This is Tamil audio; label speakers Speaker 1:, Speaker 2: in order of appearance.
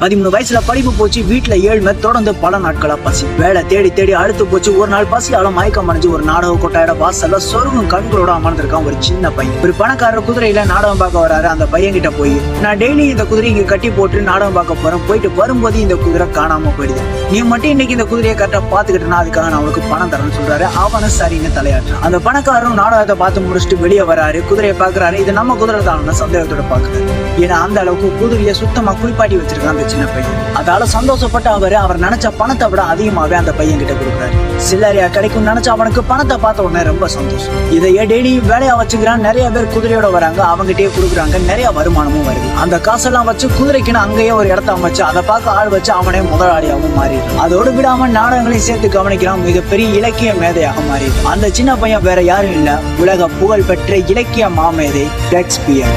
Speaker 1: 13 வயசுல படிப்பு போச்சு, வீட்டுல ஏழ்மை, தொடர்ந்து பல நாட்களா பசி. வேலை தேடி தேடி அழுத்து போச்சு. ஒரு நாள் பசியால மயக்கம் அடைஞ்சு ஒரு நாடக கொட்டாயோட வாசல்ல சொருகும் கண்களோட அமர்ந்திருக்கான் ஒரு சின்ன பையன். ஒரு பணக்காரர் குதிரையில நாடகம் பார்க்க வராரு. அந்த பையன் கிட்ட போய், நான் டெய்லி இந்த குதிரை இங்க கட்டி போட்டு நாடகம் பார்க்க போறேன், போயிட்டு வரும்போது இந்த குதிரை காணாம போயிடுது, நீ மட்டும் இன்னைக்கு இந்த குதிரையை கரெக்டா பாத்துக்கிட்டா அதுக்காக நான் உனக்கு பணம் தரேன்னு சொல்றாரு. அவனை சரின்னு தலையாட்டுறான். அந்த பணக்காரரும் நாடகத்தை பார்த்து முடிச்சுட்டு வெளியே வராரு. குதிரையை பாக்குறாரு. இது நம்ம குதிரை தான் சந்தேகத்தோட பாக்குறாரு. ஏன்னா அந்த அளவுக்கு குதிரையை சுத்தமா குளிப்பாட்டி வச்சிருக்கான் அந்த சின்ன பையன். அதால சந்தோஷப்பட்ட அவர் நினைச்ச பணத்தை விட அதிகமாவே அந்த பையன் கிட்ட கொடுக்குறாரு. சில்லறையா கிடைக்கும் நினைச்ச அவனுக்கு பணத்தை பார்த்த உடனே ரொம்ப சந்தோஷம். இதையே டெய்லி வேலையா வச்சுக்கிறான். நிறைய பேர் குதிரையோட வராங்க, அவங்ககிட்டயே கொடுக்குறாங்க. நிறைய வருமானமும் வருது. அந்த காசெல்லாம் வச்சு குதிரைக்குன்னு அங்கேயே ஒரு இடத்த அமைச்சு அதை பார்க்க ஆள் வச்சு அவனே முதலாளியாகவும் மாறிடுறான். அதோடு விடாம நாடகங்களையும் சேர்த்து கவனிக்கிறான். மிகப்பெரிய இலக்கிய மேதையாக மாறிடுறான். அந்த சின்ன பையன் வேற யாரும் இல்ல, உலக புகழ் பெற்ற இலக்கிய மாமேதை ஷேக்ஸ்பியர்.